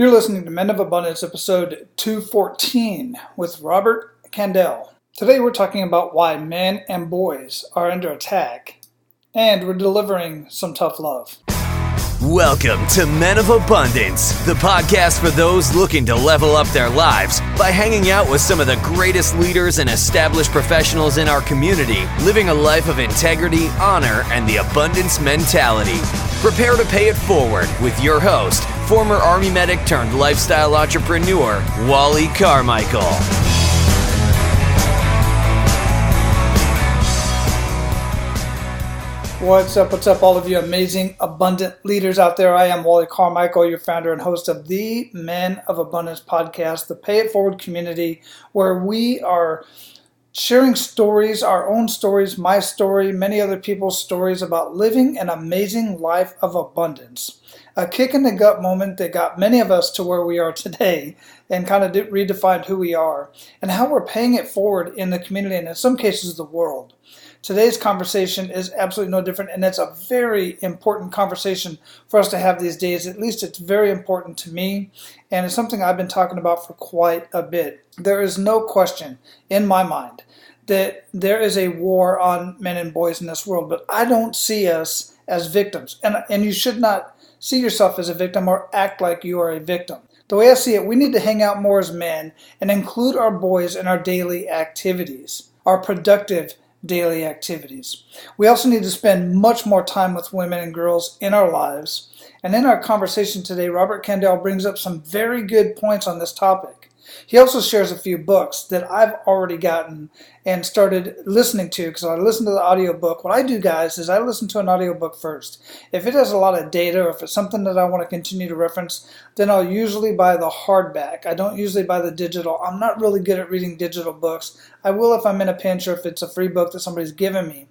You're listening to Men of Abundance, episode 214, with Robert Kandell. Today we're talking about why men and boys are under attack, and we're delivering some tough love. Welcome to Men of Abundance, the podcast for those looking to level up their lives by hanging out with some of the greatest leaders and established professionals in our community, living a life of integrity, honor, and the abundance mentality. Prepare to pay it forward with your host, former Army medic turned lifestyle entrepreneur, Wally Carmichael. What's up, all of you amazing, abundant leaders out there? I am Wally Carmichael, your founder and host of the Men of Abundance podcast, the Pay It Forward community, where we are sharing stories, our own stories, my story, many other people's stories about living an amazing life of abundance. A kick in the gut moment that got many of us to where we are today and kind of redefined who we are and how we're paying it forward in the community and in some cases the world. Today's conversation is absolutely no different, and it's a very important conversation for us to have these days. At least it's very important to me, and it's something I've been talking about for quite a bit. There is no question in my mind that there is a war on men and boys in this world, but I don't see us as victims, and you should not see yourself as a victim or act like you are a victim. The way I see it, we need to hang out more as men and include our boys in our daily activities, our productive daily activities. We also need to spend much more time with women and girls in our lives. And in our conversation today, Robert Kandell brings up some very good points on this topic. He also shares a few books that I've already gotten and started listening to because I listen to the audiobook. What I do, guys, is I listen to an audiobook first. If it has a lot of data or if it's something that I want to continue to reference, then I'll usually buy the hardback. I don't usually buy the digital. I'm not really good at reading digital books. I will if I'm in a pinch or if it's a free book that somebody's given me.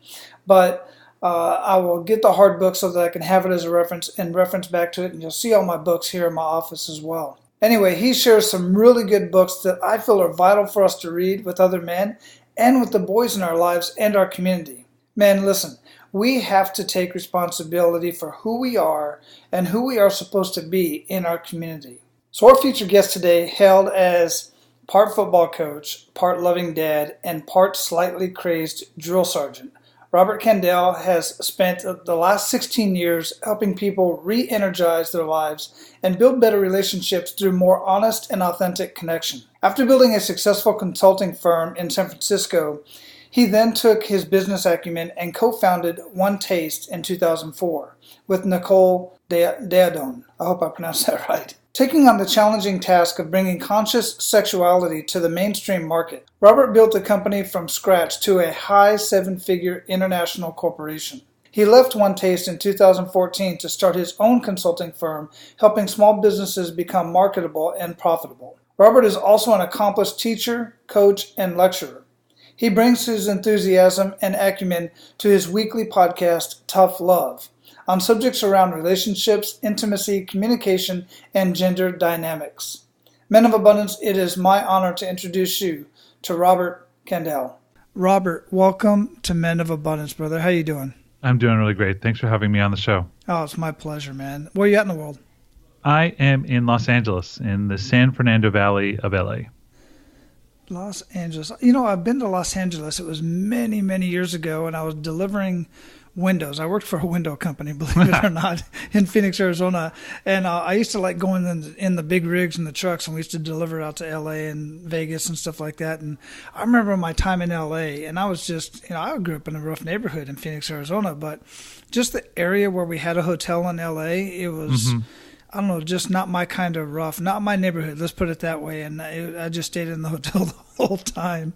But I will get the hard book so that I can have it as a reference and reference back to it. And you'll see all my books here in my office as well. Anyway, he shares some really good books that I feel are vital for us to read with other men and with the boys in our lives and our community. Men, listen, we have to take responsibility for who we are and who we are supposed to be in our community. So our featured guest today, hailed as part football coach, part loving dad, and part slightly crazed drill sergeant, Robert Kandell has spent the last 16 years helping people re-energize their lives and build better relationships through more honest and authentic connection. After building a successful consulting firm in San Francisco, he then took his business acumen and co-founded One Taste in 2004 with Nicole Deadon. I hope I pronounced that right. Taking on the challenging task of bringing conscious sexuality to the mainstream market, Robert built the company from scratch to a high seven-figure international corporation. He left One Taste in 2014 to start his own consulting firm, helping small businesses become marketable and profitable. Robert is also an accomplished teacher, coach, and lecturer. He brings his enthusiasm and acumen to his weekly podcast, Tuff on subjects around relationships, intimacy, communication, and gender dynamics. Men of Abundance, it is my honor to introduce you to Robert Kandell. Robert, welcome to Men of Abundance, brother. How you doing? I'm doing really great. Thanks for having me on the show. Oh, it's my pleasure, man. Where are you at in the world? I am in Los Angeles, in the San Fernando Valley of LA. Los Angeles. You know, I've been to Los Angeles. It was many, many years ago, and I was delivering windows. I worked for a window company, believe it or not, in Phoenix, Arizona. And I used to like going in the big rigs and the trucks, and we used to deliver out to LA and Vegas and stuff like that. And I remember my time in LA, and I was just, I grew up in a rough neighborhood in Phoenix, Arizona, but just the area where we had a hotel in LA, it was, I don't know, just not my kind of rough, not my neighborhood, let's put it that way. And I just stayed in the hotel the whole time.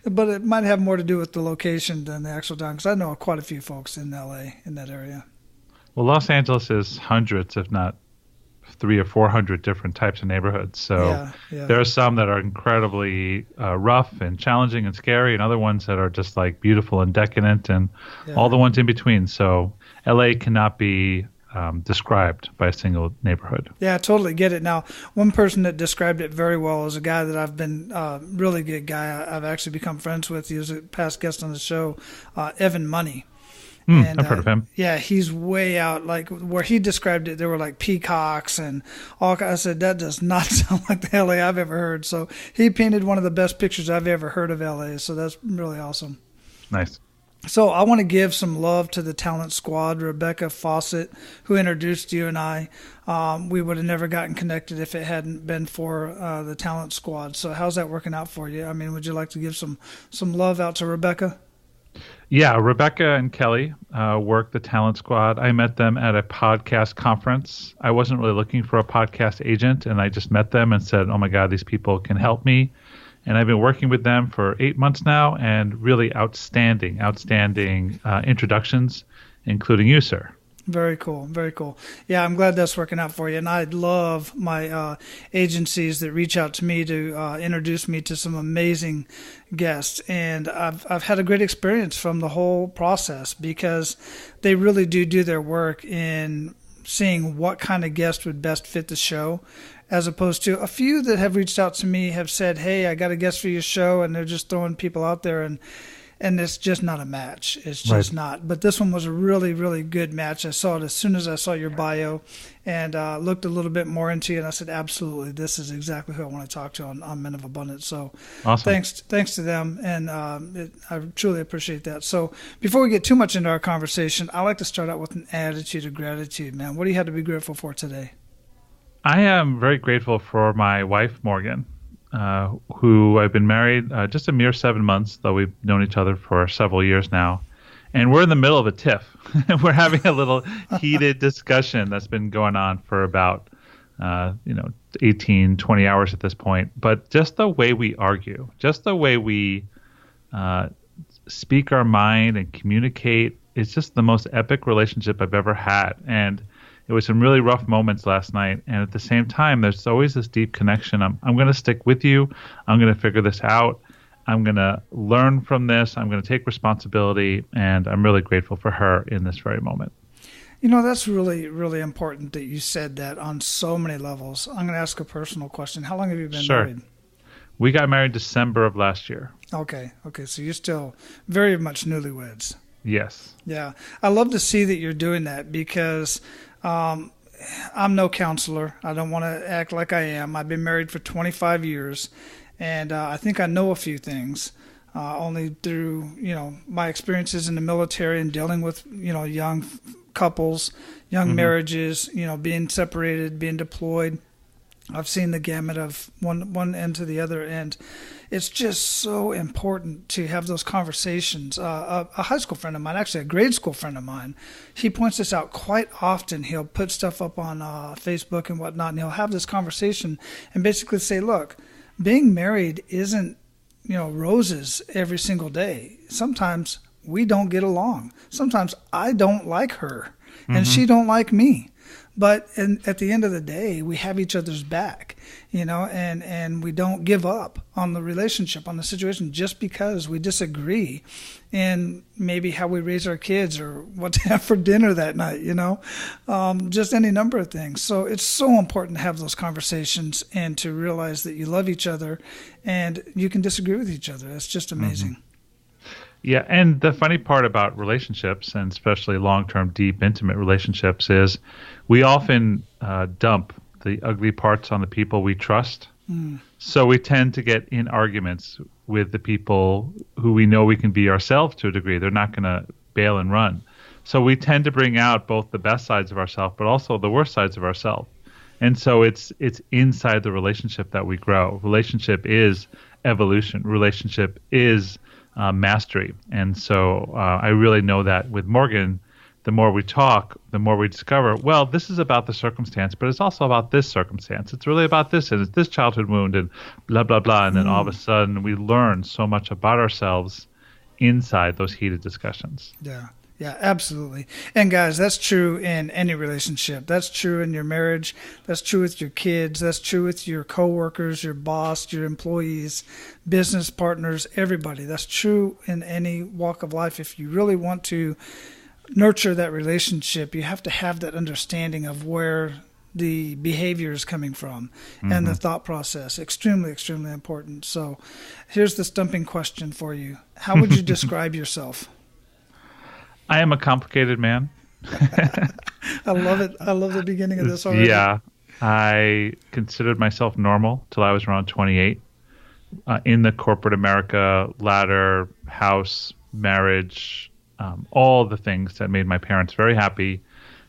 But it might have more to do with the location than the actual town, because I know quite a few folks in LA, in that area. Well, Los Angeles is hundreds, if not 300 or 400 different types of neighborhoods. So there are some that are incredibly rough and challenging and scary, and other ones that are just like beautiful and decadent, and all the ones in between. So LA cannot be described by a single neighborhood. Yeah, I totally get it. Now, one person that described it very well is a guy that I've been really good guy. I've actually become friends with. He was a past guest on the show, Evan Money. I've heard of him. Yeah, he's way out. Like where he described it, there were like peacocks and all. I said that does not sound like the LA I've ever heard. So he painted one of the best pictures I've ever heard of LA. So that's really awesome. Nice. So I want to give some love to the talent squad, Rebecca Fawcett, who introduced you and I. We would have never gotten connected if it hadn't been for the talent squad. So how's that working out for you? I mean, would you like to give some love out to Rebecca? Yeah, Rebecca and Kelly work the talent squad. I met them at a podcast conference. I wasn't really looking for a podcast agent, and I just met them and said, oh my God, these people can help me. And I've been working with them for 8 months now, and really outstanding introductions, including you, sir. Very cool. Very cool. Yeah, I'm glad that's working out for you. And I love my agencies that reach out to me to introduce me to some amazing guests. And I've had a great experience from the whole process because they really do their work in seeing what kind of guest would best fit the show, as opposed to a few that have reached out to me have said, hey, I got a guest for your show, and they're just throwing people out there, and it's just not a match. It's just not. But this one was a really, really good match. I saw it as soon as I saw your bio and looked a little bit more into you, and I said, absolutely, this is exactly who I want to talk to on Men of Abundance. So awesome. Thanks to them, and I truly appreciate that. So before we get too much into our conversation, I like to start out with an attitude of gratitude, man. What do you have to be grateful for today? I am very grateful for my wife, Morgan, who I've been married just a mere 7 months, though we've known each other for several years now. And we're in the middle of a tiff. We're having a little heated discussion that's been going on for about 18, 20 hours at this point. But just the way we argue, just the way we speak our mind and communicate, it's just the most epic relationship I've ever had. And it was some really rough moments last night, and at the same time, there's always this deep connection. I'm going to stick with you. I'm going to figure this out. I'm going to learn from this. I'm going to take responsibility, and I'm really grateful for her in this very moment. You know, that's really, really important that you said that on so many levels. I'm going to ask a personal question. How long have you been married? We got married December of last year. Okay, so you're still very much newlyweds. Yes. Yeah. I love to see that you're doing that because I'm no counselor. I don't want to act like I am. I've been married for 25 years, and I think I know a few things only through, my experiences in the military and dealing with, young couples, young marriages, being separated, being deployed. I've seen the gamut of one end to the other, and it's just so important to have those conversations. A high school friend of mine, actually a grade school friend of mine, he points this out quite often. He'll put stuff up on Facebook and whatnot, and he'll have this conversation and basically say, look, being married isn't, roses every single day. Sometimes we don't get along. Sometimes I don't like her, and she don't like me. But at the end of the day, we have each other's back, and we don't give up on the relationship, on the situation, just because we disagree in maybe how we raise our kids or what to have for dinner that night, just any number of things. So it's so important to have those conversations and to realize that you love each other and you can disagree with each other. That's just amazing. Yeah, and the funny part about relationships, and especially long-term, deep, intimate relationships, is we often dump the ugly parts on the people we trust. So we tend to get in arguments with the people who we know we can be ourselves to a degree. They're not going to bail and run. So we tend to bring out both the best sides of ourselves, but also the worst sides of ourselves. And so it's inside the relationship that we grow. Relationship is evolution. Relationship is mastery. And so I really know that with Morgan, the more we talk, the more we discover, well, this is about the circumstance, but it's also about this circumstance. It's really about this, and it's this childhood wound, and blah, blah, blah. And then all of a sudden we learn so much about ourselves inside those heated discussions. Yeah, absolutely. And guys, that's true in any relationship. That's true in your marriage. That's true with your kids. That's true with your coworkers, your boss, your employees, business partners, everybody. That's true in any walk of life. If you really want to nurture that relationship, you have to have that understanding of where the behavior is coming from and the thought process. Extremely, extremely important. So here's the stumping question for you. How would you describe yourself? I am a complicated man. I love it. I love the beginning of this already. Yeah. I considered myself normal till I was around 28. In the corporate America ladder, house, marriage, all the things that made my parents very happy.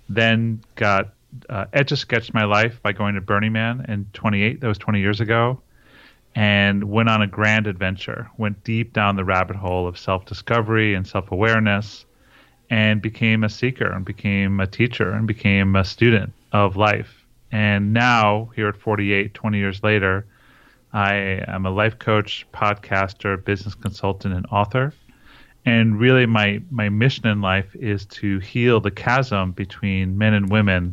Then got etch-a-sketched my life by going to Burning Man in 28. That was 20 years ago. And went on a grand adventure. Went deep down the rabbit hole of self-discovery and self-awareness, and became a seeker and became a teacher and became a student of life. And now, here at 48, 20 years later, I am a life coach, podcaster, business consultant, and author. And really my mission in life is to heal the chasm between men and women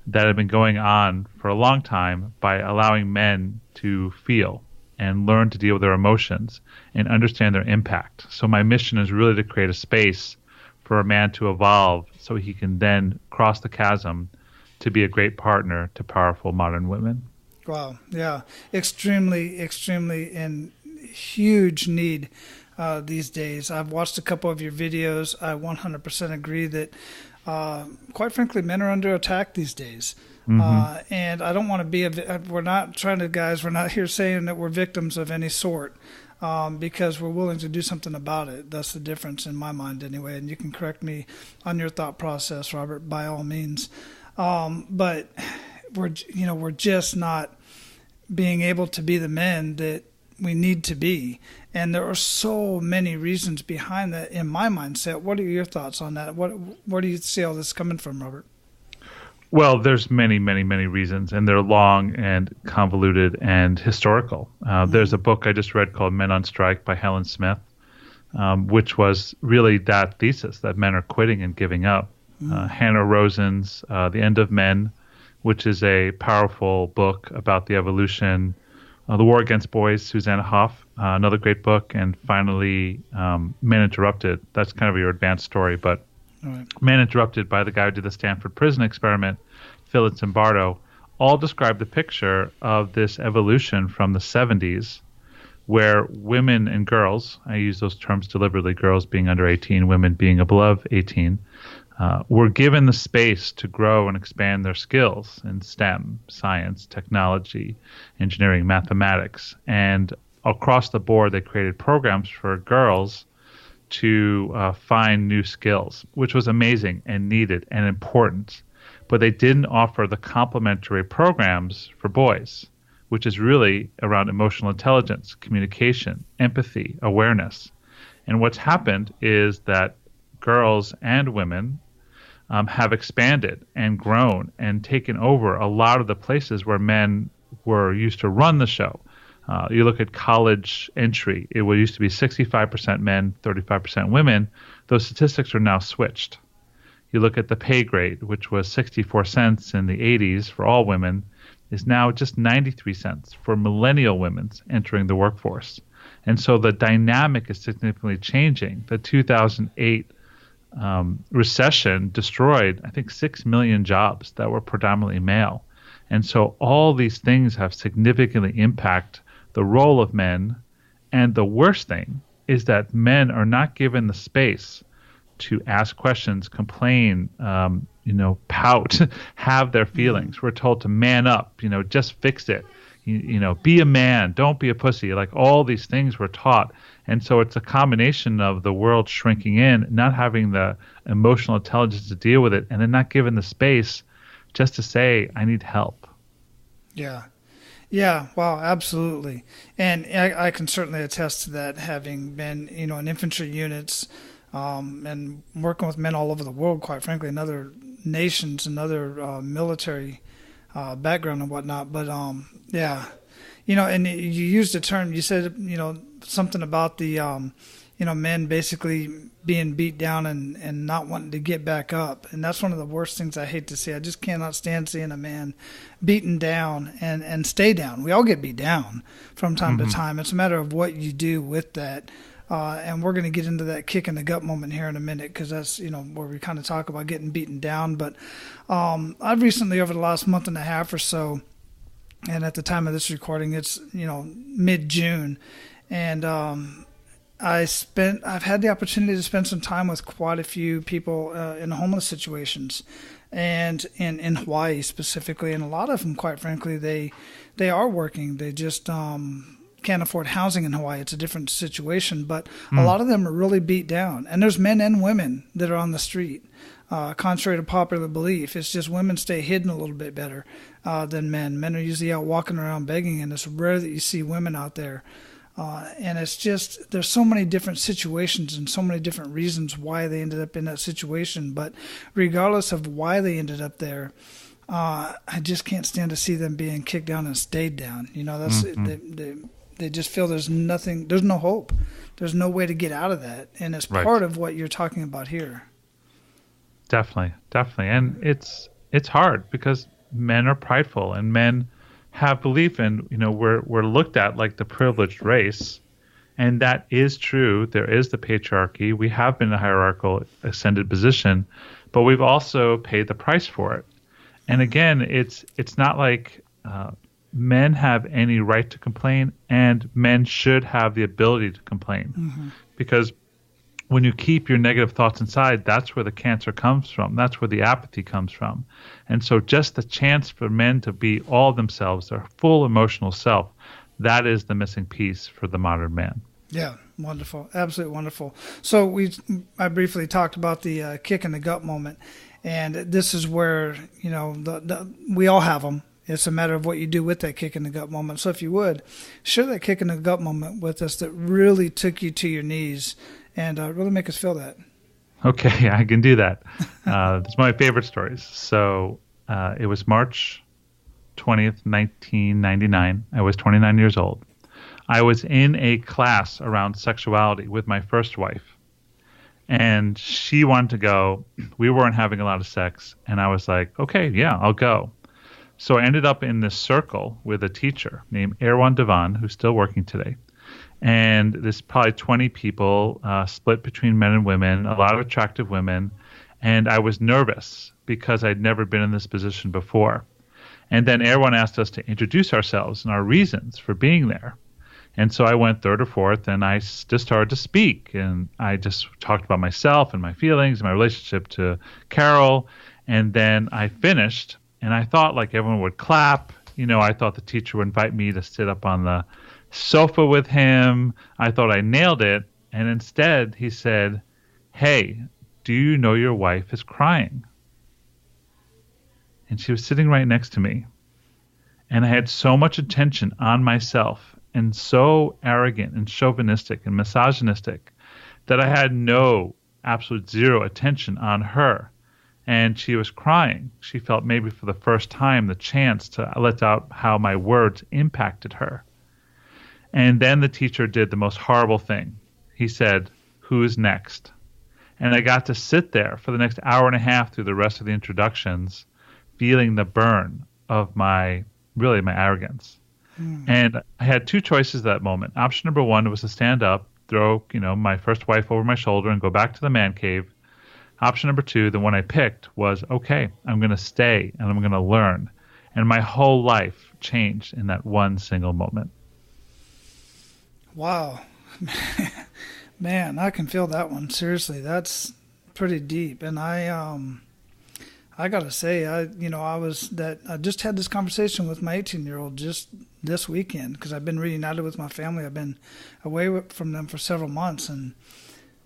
that have been going on for a long time by allowing men to feel and learn to deal with their emotions and understand their impact. So my mission is really to create a space for a man to evolve so he can then cross the chasm to be a great partner to powerful modern women. Wow. Yeah. Extremely, extremely in huge need these days. I've watched a couple of your videos. I 100% agree that, quite frankly, men are under attack these days. And I don't want to be we're not trying to, guys, we're not here saying that we're victims of any sort. Because we're willing to do something about it. That's the difference in my mind anyway. And you can correct me on your thought process, Robert, by all means. But we're just not being able to be the men that we need to be. And there are so many reasons behind that in my mindset. What are your thoughts on that? Where do you see all this coming from, Robert? Well, there's many, many, many reasons, and they're long and convoluted and historical. There's a book I just read called Men on Strike by Helen Smith, which was really that thesis that men are quitting and giving up. Hannah Rosen's The End of Men, which is a powerful book about the evolution, The War Against Boys, Susanna Hoff, another great book, and finally Men Interrupted. That's kind of your advanced story, but right. Man Interrupted by the guy who did the Stanford Prison Experiment, Philip Zimbardo, all describe the picture of this evolution from the 70s where women and girls, I use those terms deliberately, girls being under 18, women being above 18, were given the space to grow and expand their skills in STEM, science, technology, engineering, mathematics. And across the board, they created programs for girls to find new skills, which was amazing and needed and important. But they didn't offer the complementary programs for boys, which is really around emotional intelligence, communication, empathy, awareness. And what's happened is that girls and women have expanded and grown and taken over a lot of the places where men were used to run the show. You look at college entry, it used to be 65% men, 35% women. Those statistics are now switched. You look at the pay grade, which was 64 cents in the 80s for all women, is now just 93 cents for millennial women entering the workforce. And so the dynamic is significantly changing. The 2008 recession destroyed, I think, 6 million jobs that were predominantly male. And so all these things have significantly impacted the role of men. And the worst thing is that men are not given the space to ask questions, complain, pout, have their feelings. We're told to man up, just fix it. Be a man, don't be a pussy. Like all these things we're taught. And so it's a combination of the world shrinking in, not having the emotional intelligence to deal with it, and then not given the space just to say, I need help. Yeah. Yeah, wow, absolutely. And I can certainly attest to that, having been, in infantry units and working with men all over the world, quite frankly, in other nations and other military background and whatnot. But, yeah, and you used a term, you said, something about the, men basically being beat down and not wanting to get back up. And that's one of the worst things I hate to see. I just cannot stand seeing a man beaten down and stay down. We all get beat down from time to time. It's a matter of what you do with that. And we're going to get into that kick in the gut moment here in a minute, because that's, where we kind of talk about getting beaten down. But I've recently, over the last month and a half or so, and at the time of this recording, it's, mid-June, and I've had the opportunity to spend some time with quite a few people in homeless situations, and in Hawaii specifically, and a lot of them, quite frankly, they are working. They just can't afford housing in Hawaii. It's a different situation, but a lot of them are really beat down. And there's men and women that are on the street. Contrary to popular belief, it's just women stay hidden a little bit better than men. Men are usually out walking around begging, and it's rare that you see women out there. And it's just, there's so many different situations and so many different reasons why they ended up in that situation. But regardless of why they ended up there, I just can't stand to see them being kicked down and stayed down. That's they just feel there's no hope. There's no way to get out of that. And it's part of what you're talking about here. Definitely. And it's hard because men are prideful and men have belief in, we're looked at like the privileged race, and that is true. There is the patriarchy. We have been in a hierarchical ascended position, but we've also paid the price for it. And again, it's not like men have any right to complain, and men should have the ability to complain, because when you keep your negative thoughts inside, that's where the cancer comes from. That's where the apathy comes from. And so just the chance for men to be all themselves, their full emotional self, that is the missing piece for the modern man. Yeah, wonderful. Absolutely wonderful. So I briefly talked about the kick in the gut moment. And this is where, we all have them. It's a matter of what you do with that kick in the gut moment. So if you would, share that kick in the gut moment with us that really took you to your knees and really make us feel that. Okay, I can do that. It's one of my favorite stories. So it was March 20th, 1999. I was 29 years old. I was in a class around sexuality with my first wife. And she wanted to go. We weren't having a lot of sex. And I was like, okay, yeah, I'll go. So I ended up in this circle with a teacher named Erwan Devan, who's still working today. And there's probably 20 people split between men and women, a lot of attractive women. And I was nervous because I'd never been in this position before. And then Erwan asked us to introduce ourselves and our reasons for being there. And so I went third or fourth, and I just started to speak. And I just talked about myself and my feelings and my relationship to Carol. And then I finished, and I thought like everyone would clap. I thought the teacher would invite me to sit up on the sofa with him. I thought I nailed it. And instead he said, "Hey, do you know your wife is crying?" And she was sitting right next to me. And I had so much attention on myself and so arrogant and chauvinistic and misogynistic that I had absolute zero attention on her. And she was crying. She felt maybe for the first time the chance to let out how my words impacted her. And then the teacher did the most horrible thing. He said, "Who's next?" And I got to sit there for the next hour and a half through the rest of the introductions, feeling the burn of my arrogance. And I had two choices that moment. Option number one was to stand up, throw, my first wife over my shoulder and go back to the man cave. Option number two, the one I picked, was, okay, I'm going to stay and I'm going to learn. And my whole life changed in that one single moment. Wow. Man, I can feel that one. Seriously, that's pretty deep. And I got to say, I just had this conversation with my 18-year-old just this weekend because I've been reunited with my family. I've been away from them for several months, and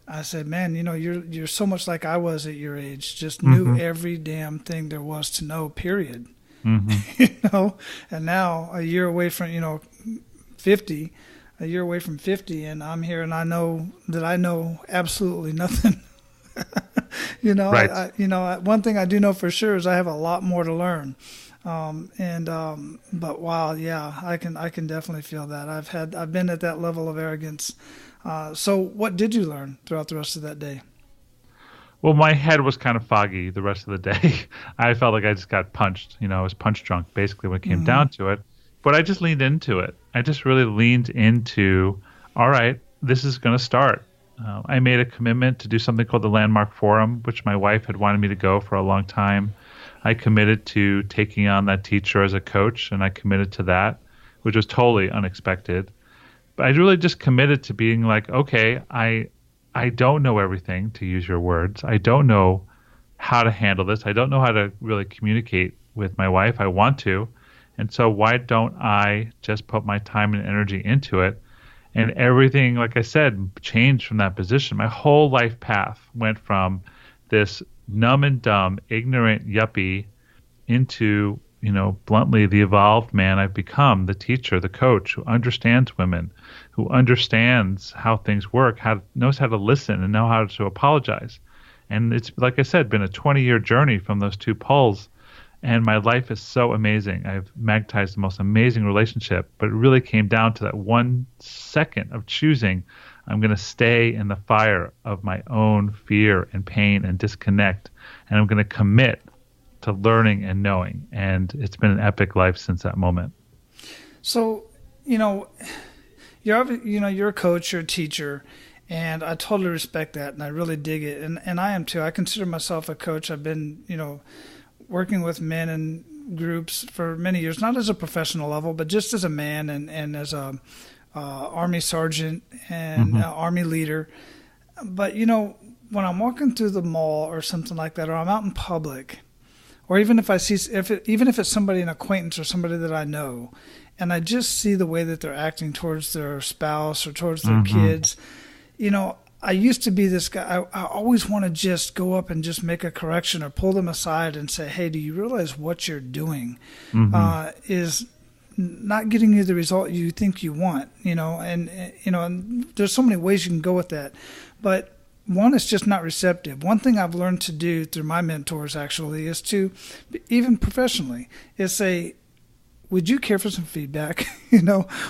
I said, "Man, you're so much like I was at your age. Just knew every damn thing there was to know. Period." And now a year away from 50, and I'm here, and I know that I know absolutely nothing. Right. One thing I do know for sure is I have a lot more to learn. But wow, yeah, I can definitely feel that. I've been at that level of arrogance. So what did you learn throughout the rest of that day? Well, my head was kind of foggy the rest of the day. I felt like I just got punched. I was punch drunk basically when it came down to it. But I just leaned into it. I just really leaned into, all right, this is going to start. I made a commitment to do something called the Landmark Forum, which my wife had wanted me to go for a long time. I committed to taking on that teacher as a coach, and I committed to that, which was totally unexpected. But I really just committed to being like, okay, I don't know everything, to use your words. I don't know how to handle this. I don't know how to really communicate with my wife. I want to. And so why don't I just put my time and energy into it? And everything, like I said, changed from that position. My whole life path went from this numb and dumb, ignorant yuppie into, bluntly, the evolved man I've become, the teacher, the coach who understands women, who understands how things work, knows how to listen and know how to apologize. And it's, like I said, been a 20-year journey from those two poles. And my life is so amazing. I've magnetized the most amazing relationship, but it really came down to that 1 second of choosing, I'm going to stay in the fire of my own fear and pain and disconnect, and I'm going to commit to learning and knowing. And it's been an epic life since that moment. So, you're a coach, you're a teacher, and I totally respect that, and I really dig it. And I am too. I consider myself a coach. I've been, working with men in groups for many years, not as a professional level, but just as a man and as a Army sergeant and Army leader. But, when I'm walking through the mall or something like that, or I'm out in public, or even if I see, even if it's somebody, an acquaintance or somebody that I know, and I just see the way that they're acting towards their spouse or towards their kids, I used to be this guy. I always want to just go up and just make a correction or pull them aside and say, hey, do you realize what you're doing is not getting you the result you think you want, and there's so many ways you can go with that. But one is just not receptive. One thing I've learned to do through my mentors actually is to, even professionally, is say, would you care for some feedback?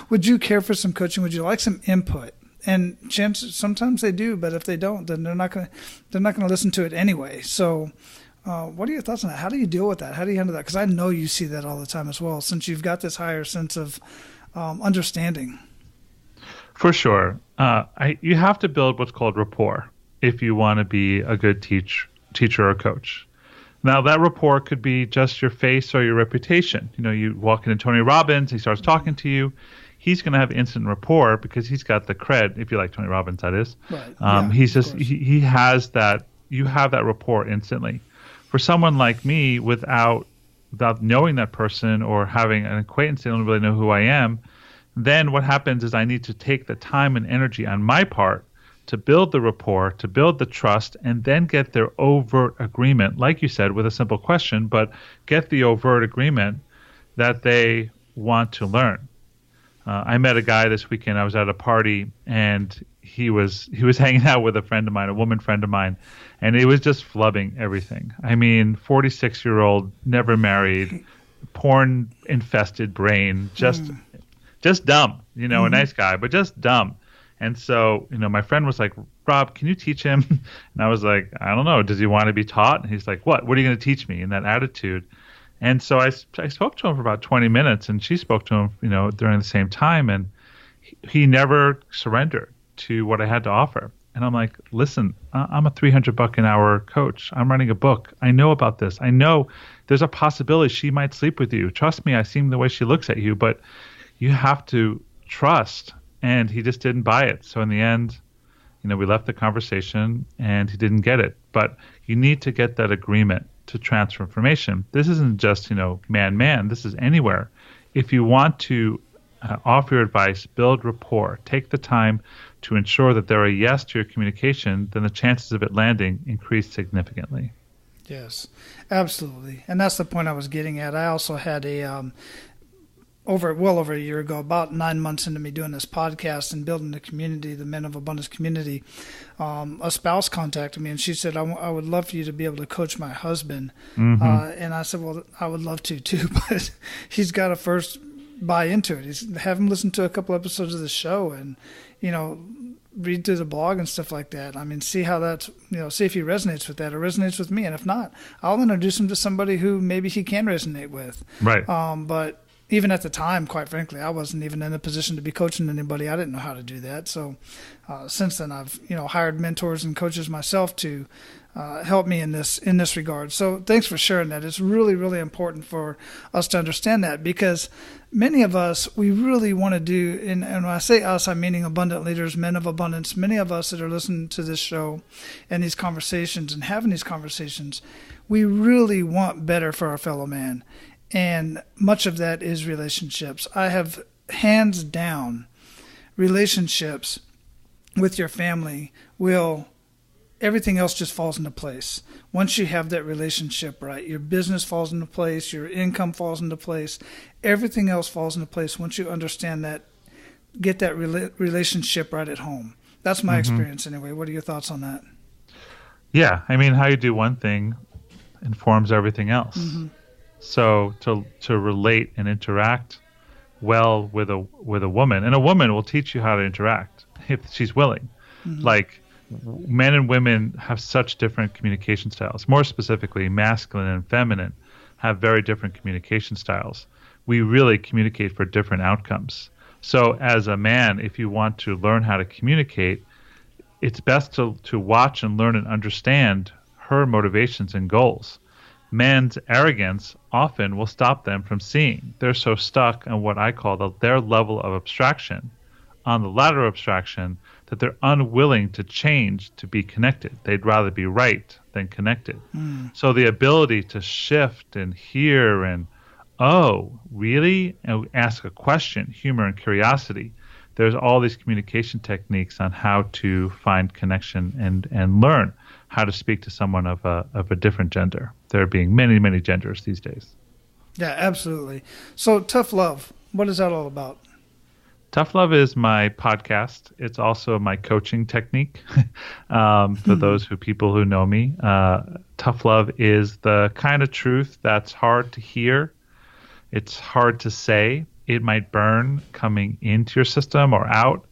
Would you care for some coaching? Would you like some input? And sometimes they do, but if they don't, then they're not going to listen to it anyway. So, what are your thoughts on that? How do you deal with that? How do you handle that? Because I know you see that all the time as well, since you've got this higher sense of understanding. For sure, you have to build what's called rapport if you want to be a good teacher or coach. Now, that rapport could be just your face or your reputation. You walk into Tony Robbins, he starts talking to you. He's going to have instant rapport because he's got the cred, if you like Tony Robbins, that is. Right. He has that, you have that rapport instantly. For someone like me, without knowing that person or having an acquaintance, they don't really know who I am, then what happens is I need to take the time and energy on my part to build the rapport, to build the trust, and then get their overt agreement, like you said, with a simple question, but get the overt agreement that they want to learn. I met a guy this weekend. I was at a party, and he was hanging out with a friend of mine, a woman friend of mine, and he was just flubbing everything. I mean, 46-year-old, never married, porn-infested brain, just dumb. A nice guy, but just dumb. And so, my friend was like, Rob, can you teach him? And I was like, I don't know. Does he want to be taught? And he's like, what? What are you going to teach me? In that attitude. And so I spoke to him for about 20 minutes, and she spoke to him, during the same time, and he never surrendered to what I had to offer. And I'm like, listen, I'm a $300 an hour coach. I'm running a book. I know about this. I know there's a possibility she might sleep with you. Trust me, I see the way she looks at you, but you have to trust. And he just didn't buy it. So in the end, we left the conversation, and he didn't get it. But you need to get that agreement to transfer information. This isn't just, man. This is anywhere. If you want to offer your advice, build rapport, take the time to ensure that they're a yes to your communication, then the chances of it landing increase significantly. Yes, absolutely. And that's the point I was getting at. I also had well over a year ago, about 9 months into me doing this podcast and building the community, the Men of Abundance community, a spouse contacted me, and she said, I would love for you to be able to coach my husband. And I said, well, I would love to too, but he's got to first buy into it. Have him listen to a couple episodes of the show and, read through the blog and stuff like that. I mean, see how that's, see if he resonates with that or resonates with me. And if not, I'll introduce him to somebody who maybe he can resonate with. Right. But even at the time, quite frankly, I wasn't even in a position to be coaching anybody. I didn't know how to do that. So since then, I've hired mentors and coaches myself to help me in this regard. So thanks for sharing that. It's really, really important for us to understand that, because many of us, we really want to do, and when I say us, I'm meaning abundant leaders, men of abundance, many of us that are listening to this show and these conversations and having these conversations, we really want better for our fellow man. And much of that is relationships. I have, hands down, relationships with your family everything else just falls into place. Once you have that relationship right, your business falls into place, your income falls into place, everything else falls into place once you understand that, get that relationship right at home. That's my experience anyway. What are your thoughts on that? Yeah, I mean, how you do one thing informs everything else. So to relate and interact well with a woman, and a woman will teach you how to interact if she's willing. Like, men and women have such different communication styles. More specifically, masculine and feminine have very different communication styles. We really communicate for different outcomes. So as a man, if you want to learn how to communicate, it's best to watch and learn and understand her motivations and goals. Men's arrogance often will stop them from seeing. They're so stuck on what I call their level of abstraction, on the ladder of abstraction, that they're unwilling to change to be connected. They'd rather be right than connected. So the ability to shift and hear and, oh, really? And ask a question, humor and curiosity. There's all these communication techniques on how to find connection and learn how to speak to someone of a different gender. There being many, many genders these days. Yeah, absolutely. So Tough Love, what is that all about? Tough Love is my podcast. It's also my coaching technique. For those people who know me, Tough Love is the kind of truth that's hard to hear. It's hard to say. It might burn coming into your system or out.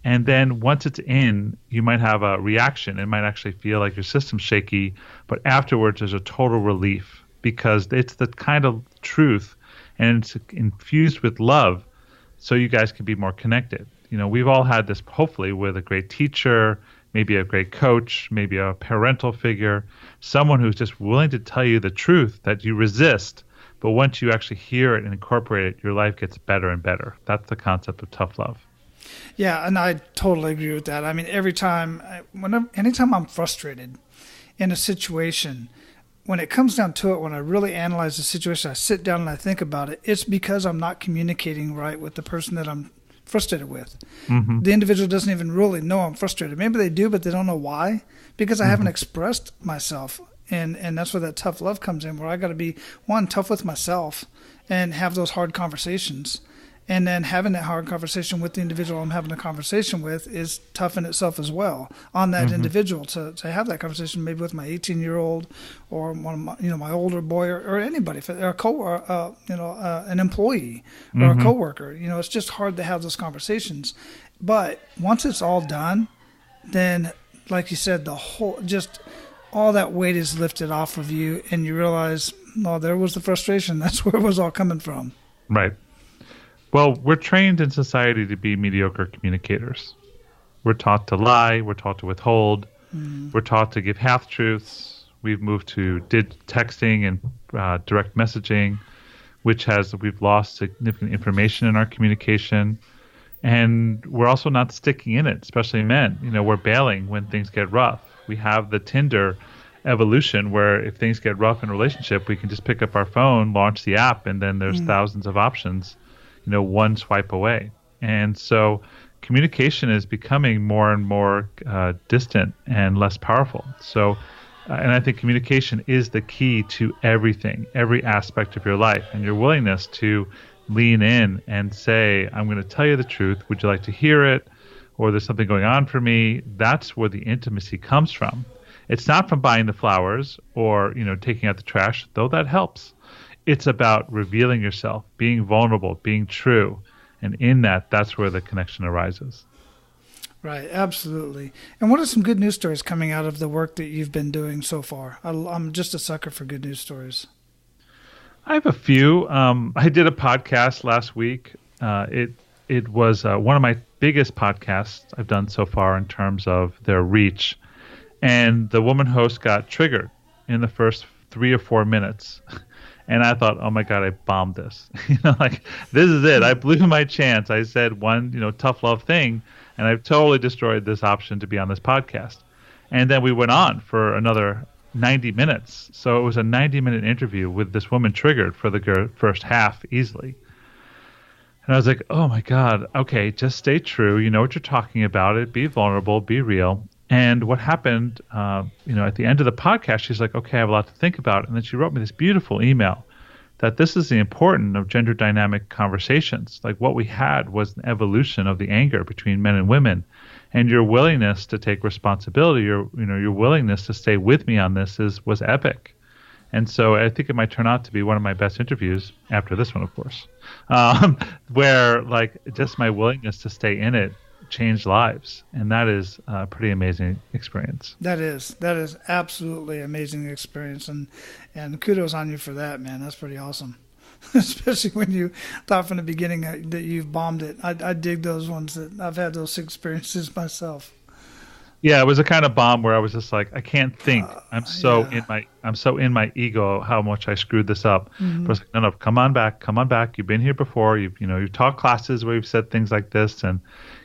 And then once it's in, you might have a reaction. It might actually feel like your system's shaky, but afterwards there's a total relief, because it's the kind of truth and it's infused with love, so you guys can be more connected. You know, we've all had this, hopefully, with a great teacher, maybe a great coach, maybe a parental figure, someone who's just willing to tell you the truth that you resist, but once you actually hear it and incorporate it, your life gets better and better. That's the concept of tough love. Yeah, and I totally agree with that. I mean, anytime I'm frustrated in a situation, when it comes down to it, when I really analyze the situation, I sit down and I think about it, it's because I'm not communicating right with the person that I'm frustrated with. The individual doesn't even really know I'm frustrated. Maybe they do, but they don't know why, because I haven't expressed myself. And that's where that tough love comes in, where I got to be, one, tough with myself and have those hard conversations. And then having that hard conversation with the individual I'm having a conversation with is tough in itself as well on that individual to have that conversation, maybe with my 18-year-old or one of my, my older boy or anybody, or an employee or a coworker. It's just hard to have those conversations. But once it's all done, then, like you said, all that weight is lifted off of you, and you realize, oh, there was the frustration. That's where it was all coming from. Right. Well, we're trained in society to be mediocre communicators. We're taught to lie. We're taught to withhold. We're taught to give half-truths. We've moved to texting and direct messaging, we've lost significant information in our communication. And we're also not sticking in it, especially men. We're bailing when things get rough. We have the Tinder evolution where if things get rough in a relationship, we can just pick up our phone, launch the app, and then there's thousands of options, one swipe away. And so communication is becoming more and more distant and less powerful. So, and I think communication is the key to everything, every aspect of your life, and your willingness to lean in and say, I'm going to tell you the truth. Would you like to hear it? Or there's something going on for me. That's where the intimacy comes from. It's not from buying the flowers or, taking out the trash, though that helps. It's about revealing yourself, being vulnerable, being true. And in that's where the connection arises. Right, absolutely. And what are some good news stories coming out of the work that you've been doing so far? I'm just a sucker for good news stories. I have a few. I did a podcast last week. It was one of my biggest podcasts I've done so far in terms of their reach. And the woman host got triggered in the first 3 or 4 minutes. And I thought, oh my God, I bombed this. Like, this is it. I blew my chance. I said one, tough love thing, and I've totally destroyed this option to be on this podcast. And then we went on for another 90 minutes. So it was a 90-minute interview with this woman triggered for the first half easily. And I was like, oh my God, okay, just stay true. You know what you're talking about. It. Be vulnerable, be real. And what happened, at the end of the podcast, she's like, okay, I have a lot to think about. And then she wrote me this beautiful email that this is the importance of gender dynamic conversations. Like, what we had was an evolution of the anger between men and women. And your willingness to take responsibility, your willingness to stay with me on this was epic. And so I think it might turn out to be one of my best interviews after this one, of course, where like just my willingness to stay in it changed lives. And that is a pretty amazing experience. That is absolutely amazing experience. And kudos on you for that, man. That's pretty awesome. Especially when you thought from the beginning that you've bombed it. I dig those ones. That I've had those experiences myself. Yeah, it was a kind of bomb where I was just like, I can't think. I'm so in my ego how much I screwed this up. Mm-hmm. But I was like, no, come on back. You've been here before. You've taught classes where you've said things like this, and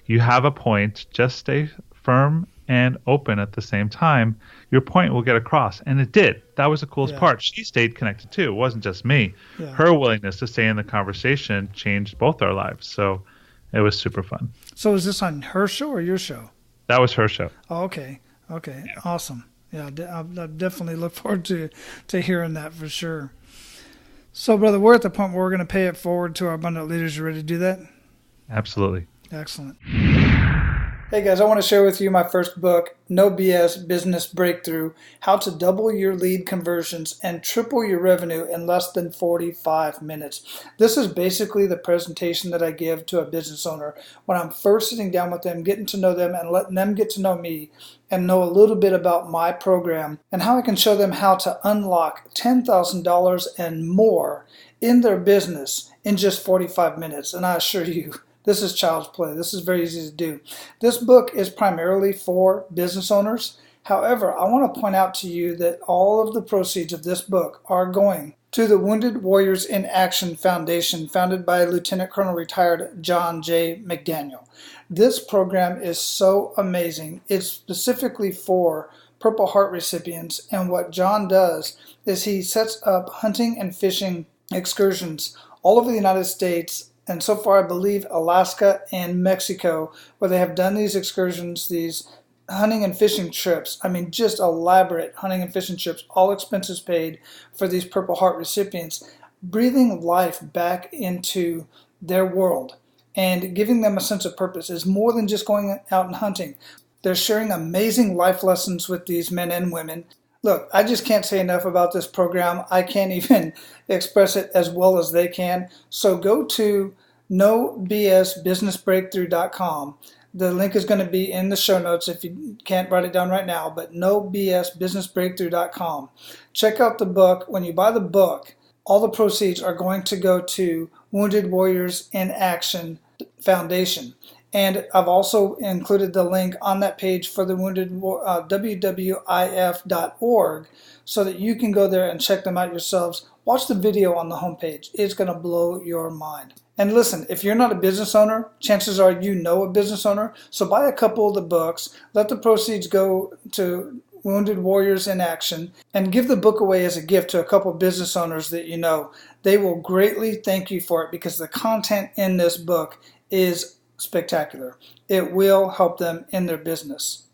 you have a point. Just stay firm and open at the same time. Your point will get across, and it did. That was the coolest part. She stayed connected too. It wasn't just me. Yeah. Her willingness to stay in the conversation changed both our lives. So it was super fun. So is this on her show or your show? That was her show. Oh, okay. Yeah. Awesome. Yeah, I definitely look forward to hearing that for sure. So, brother, we're at the point where we're going to pay it forward to our abundant leaders. You ready to do that? Absolutely. Excellent. Hey guys, I want to share with you my first book, No BS Business Breakthrough, How to Double Your Lead Conversions and Triple Your Revenue in Less Than 45 Minutes. This is basically the presentation that I give to a business owner when I'm first sitting down with them, getting to know them and letting them get to know me and know a little bit about my program and how I can show them how to unlock $10,000 and more in their business in just 45 minutes. And I assure you, this is child's play. This is very easy to do. This book is primarily for business owners. However, I want to point out to you that all of the proceeds of this book are going to the Wounded Warriors in Action Foundation, founded by Lieutenant Colonel retired John J. McDaniel. This program is so amazing. It's specifically for Purple Heart recipients, and what John does is he sets up hunting and fishing excursions all over the United States, and so far I believe Alaska and Mexico, where they have done these excursions, these hunting and fishing trips. I mean, just elaborate hunting and fishing trips, all expenses paid for these Purple Heart recipients, breathing life back into their world and giving them a sense of purpose. Is more than just going out and hunting. They're sharing amazing life lessons with these men and women. Look, I just can't say enough about this program. I can't even express it as well as they can. So go to nobsbusinessbreakthrough.com. The link is going to be in the show notes if you can't write it down right now, but nobsbusinessbreakthrough.com. Check out the book. When you buy the book, all the proceeds are going to go to Wounded Warriors in Action Foundation. And I've also included the link on that page for the Wounded WWIF.org so that you can go there and check them out yourselves. Watch the video on the homepage. It's going to blow your mind. And listen, if you're not a business owner, chances are you know a business owner. So buy a couple of the books, let the proceeds go to Wounded Warriors in Action, and give the book away as a gift to a couple of business owners that you know. They will greatly thank you for it because the content in this book is spectacular. It will help them in their business.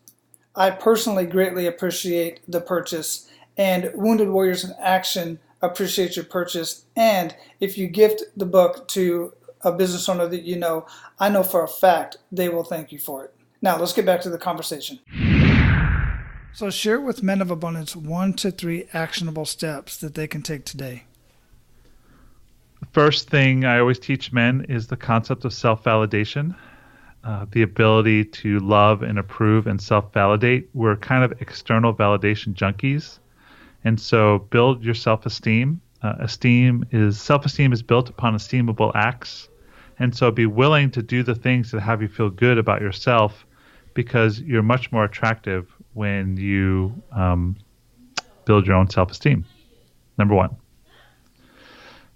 I personally greatly appreciate the purchase, and Wounded Warriors in Action appreciate your purchase. And if you gift the book to a business owner that you know, I know for a fact they will thank you for it. Now let's get back to the conversation. So share with men of abundance 1 to 3 actionable steps that they can take today. First thing I always teach men is the concept of self-validation, the ability to love and approve and self-validate. We're kind of external validation junkies, and so build your self-esteem. Self-esteem is built upon esteemable acts, and so be willing to do the things that have you feel good about yourself, because you're much more attractive when you build your own self-esteem. Number one.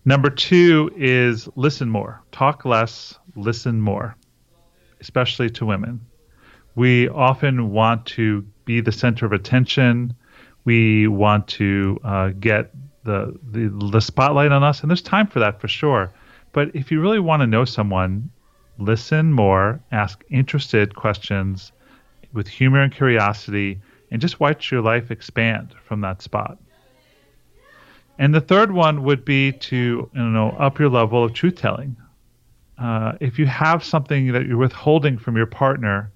Number two is listen more. Talk less, listen more, especially to women. We often want to be the center of attention. We want to get the spotlight on us, and there's time for that for sure. But if you really want to know someone, listen more, ask interested questions with humor and curiosity, and just watch your life expand from that spot. And the third one would be to up your level of truth-telling. If you have something that you're withholding from your partner,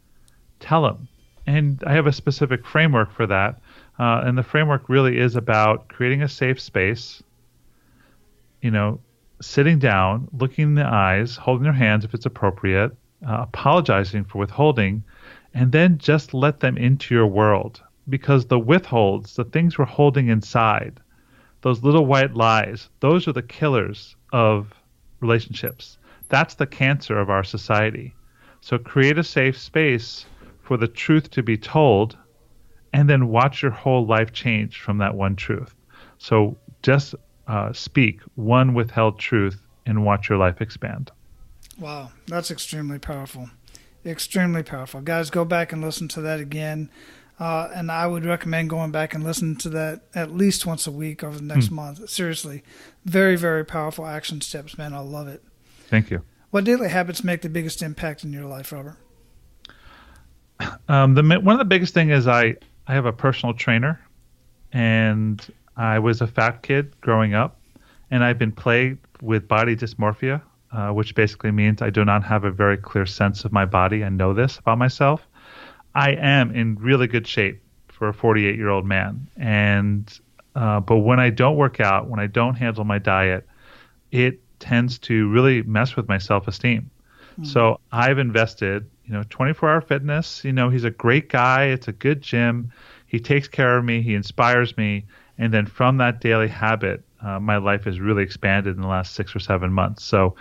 tell them. And I have a specific framework for that. And the framework really is about creating a safe space, sitting down, looking in the eyes, holding their hands if it's appropriate, apologizing for withholding, and then just let them into your world. Because the withholds, the things we're holding inside, those little white lies, those are the killers of relationships. That's the cancer of our society. So create a safe space for the truth to be told, and then watch your whole life change from that one truth. So just speak one withheld truth and watch your life expand. Wow, that's extremely powerful. Extremely powerful. Guys, go back and listen to that again. And I would recommend going back and listening to that at least once a week over the next month. Seriously, very, very powerful action steps, man. I love it. Thank you. What daily habits make the biggest impact in your life, Robert? One of the biggest things is I have a personal trainer, and I was a fat kid growing up, and I've been plagued with body dysmorphia, which basically means I do not have a very clear sense of my body. I know this about myself. I am in really good shape for a 48-year-old man, but when I don't work out, when I don't handle my diet, it tends to really mess with my self-esteem. So I've invested, 24-hour fitness. He's a great guy. It's a good gym. He takes care of me. He inspires me. And then from that daily habit, my life has really expanded in the last 6 or 7 months. So,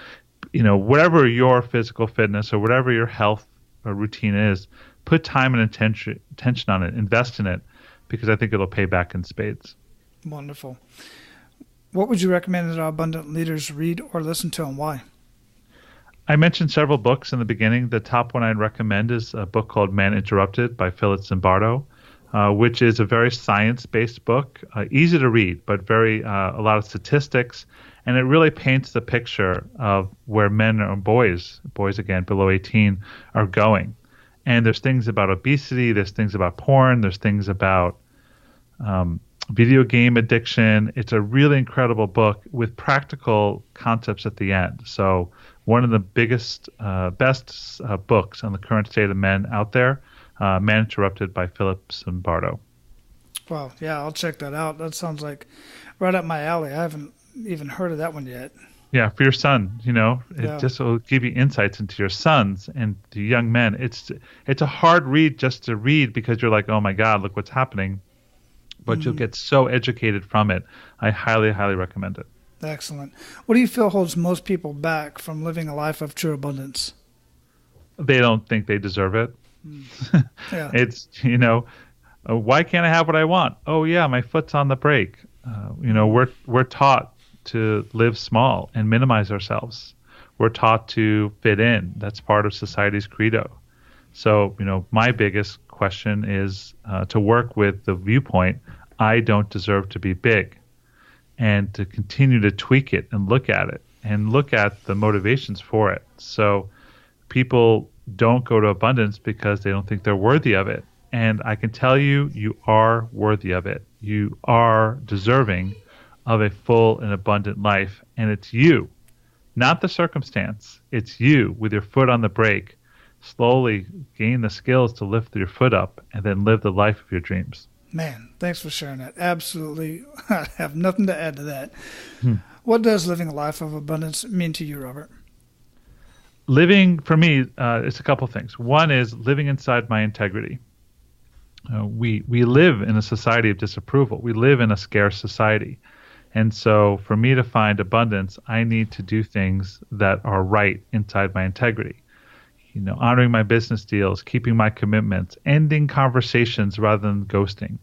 whatever your physical fitness or whatever your health or routine is, put time and attention on it, invest in it, because I think it'll pay back in spades. Wonderful. What would you recommend that our abundant leaders read or listen to, and why? I mentioned several books in the beginning. The top one I'd recommend is a book called Man Interrupted by Philip Zimbardo, which is a very science-based book, easy to read, but very a lot of statistics, and it really paints the picture of where men or boys again below 18, are going. And there's things about obesity, there's things about porn, there's things about video game addiction. It's a really incredible book with practical concepts at the end. So one of the best books on the current state of men out there, Man Interrupted by Philip Zimbardo. Wow, yeah, I'll check that out. That sounds like right up my alley. I haven't even heard of that one yet. Yeah, for your son, it just will give you insights into your sons and the young men. It's a hard read just to read because you're like, oh my God, look what's happening. But you'll get so educated from it. I highly, highly recommend it. Excellent. What do you feel holds most people back from living a life of true abundance? They don't think they deserve it. Yeah. It's, why can't I have what I want? Oh yeah, my foot's on the brake. We're taught to live small and minimize ourselves. We're taught to fit in. That's part of society's credo. So, my biggest question is to work with the viewpoint, I don't deserve to be big, and to continue to tweak it and look at it and look at the motivations for it. So people don't go to abundance because they don't think they're worthy of it. And I can tell you, you are worthy of it. You are deserving of a full and abundant life. And it's you, not the circumstance. It's you with your foot on the brake, slowly gain the skills to lift your foot up and then live the life of your dreams. Man, thanks for sharing that. Absolutely. I have nothing to add to that. What does living a life of abundance mean to you, Robert? Living, for me, it's a couple things. One is living inside my integrity. We live in a society of disapproval. We live in a scarce society. And so for me to find abundance, I need to do things that are right inside my integrity. honoring my business deals, keeping my commitments, ending conversations rather than ghosting,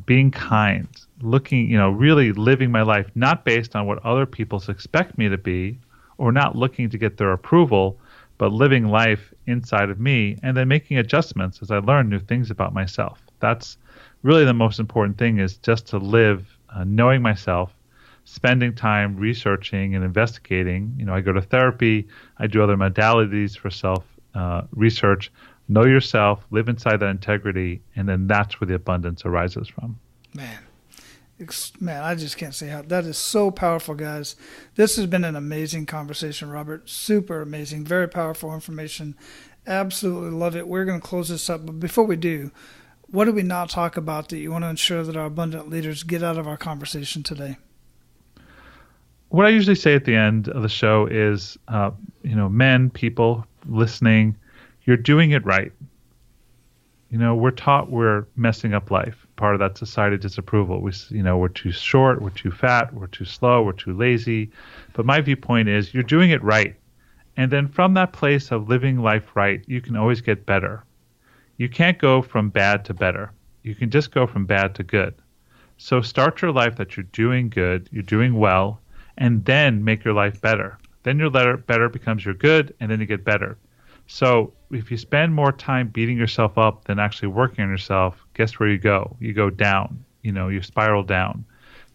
being kind, looking, really living my life, not based on what other people expect me to be or not looking to get their approval, but living life inside of me and then making adjustments as I learn new things about myself. That's really the most important thing, is just to live knowing myself, spending time researching and investigating. I go to therapy, I do other modalities for self research. Know yourself, live inside that integrity, and then that's where the abundance arises from. Man, I just can't say how. That is so powerful, guys. This has been an amazing conversation, Robert. Super amazing, very powerful information. Absolutely love it. We're going to close this up, but before we do, what do we not talk about that you want to ensure that our abundant leaders get out of our conversation today? What I usually say at the end of the show is, men, people listening, you're doing it right. We're taught we're messing up life. Part of that society disapproval. We're too short, we're too fat, we're too slow, we're too lazy. But my viewpoint is you're doing it right. And then from that place of living life right, you can always get better. You can't go from bad to better. You can just go from bad to good. So start your life that you're doing good, you're doing well, and then make your life better. Then your better becomes your good, and then you get better. So if you spend more time beating yourself up than actually working on yourself, guess where you go? You go down. You spiral down.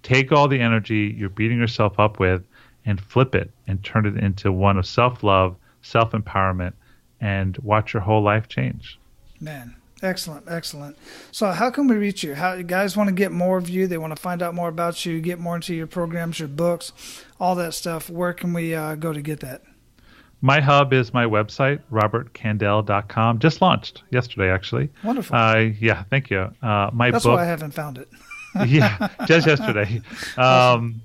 Take all the energy you're beating yourself up with and flip it and turn it into one of self-love, self-empowerment, and watch your whole life change. Man, excellent, excellent. So how can we reach you? How you guys want to get more of you? They want to find out more about you, get more into your programs, your books, all that stuff. Where can we go to get that? My hub is my website, robertkandell.com. Just launched yesterday, actually. Wonderful. Yeah, thank you. That's book, why I haven't found it. Yeah, just yesterday. Awesome.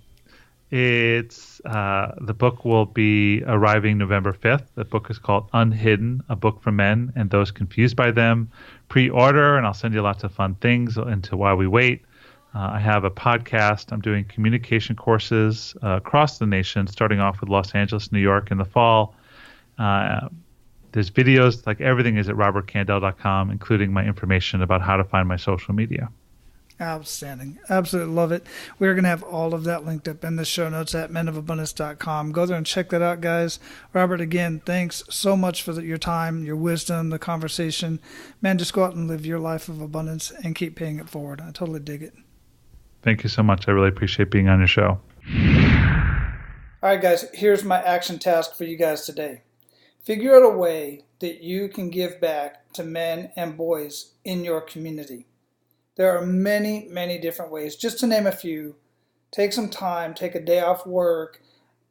It's the book will be arriving November 5th. The book is called Unhidden, a book for men and those confused by them. Pre-order, and I'll send you lots of fun things into while we wait. I have a podcast. I'm doing communication courses across the nation, starting off with Los Angeles, New York in the fall. There's videos, like everything is at robertkandell.com, including my information about how to find my social media. Outstanding. Absolutely love it. We're going to have all of that linked up in the show notes at menofabundance.com. Go there and check that out, guys. Robert, again, thanks so much for your time, your wisdom, the conversation. Man, just go out and live your life of abundance and keep paying it forward. I totally dig it. Thank you so much. I really appreciate being on your show. All right, guys, here's my action task for you guys today. Figure out a way that you can give back to men and boys in your community. There are many, many different ways. Just to name a few, take some time, take a day off work,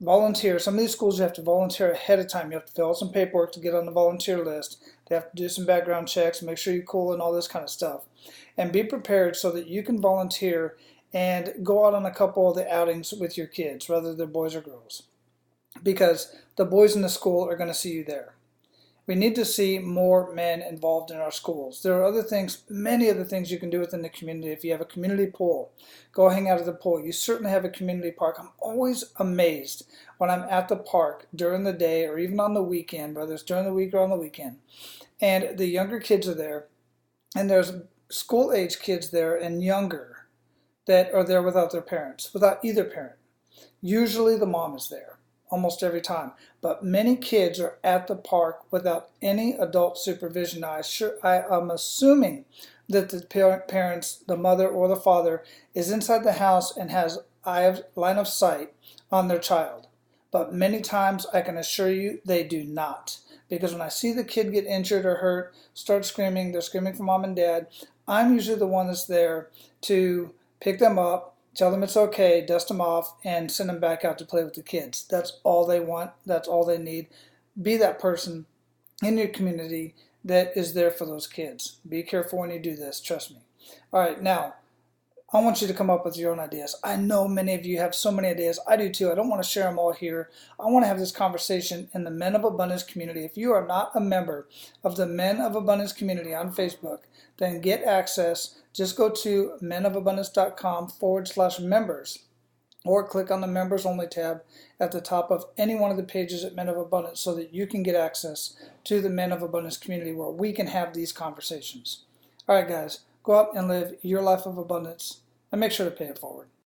volunteer. Some of these schools you have to volunteer ahead of time. You have to fill out some paperwork to get on the volunteer list. They have to do some background checks, make sure you're cool and all this kind of stuff. And be prepared so that you can volunteer and go out on a couple of the outings with your kids, whether they're boys or girls. Because the boys in the school are going to see you there. We need to see more men involved in our schools. There are other things, many other things you can do within the community. If you have a community pool, go hang out at the pool. You certainly have a community park. I'm always amazed when I'm at the park during the day or even on the weekend, whether it's during the week or on the weekend, and the younger kids are there, and there's school-age kids there and younger that are there without their parents, without either parent. Usually the mom is there. Almost every time. But many kids are at the park without any adult supervision. I am assuming that the parents, the mother or the father, is inside the house and has line of sight on their child. But many times, I can assure you, they do not. Because when I see the kid get injured or hurt, start screaming, they're screaming for mom and dad, I'm usually the one that's there to pick them up, tell them it's okay, dust them off, and send them back out to play with the kids. That's all they want. That's all they need. Be that person in your community that is there for those kids. Be careful when you do this. Trust me. All right, now, I want you to come up with your own ideas. I know many of you have so many ideas. I do too. I don't want to share them all here. I want to have this conversation in the Men of Abundance community. If you are not a member of the Men of Abundance community on Facebook, then get access. Just go to menofabundance.com/members or click on the Members Only tab at the top of any one of the pages at Men of Abundance so that you can get access to the Men of Abundance community where we can have these conversations. All right, guys, go out and live your life of abundance and make sure to pay it forward.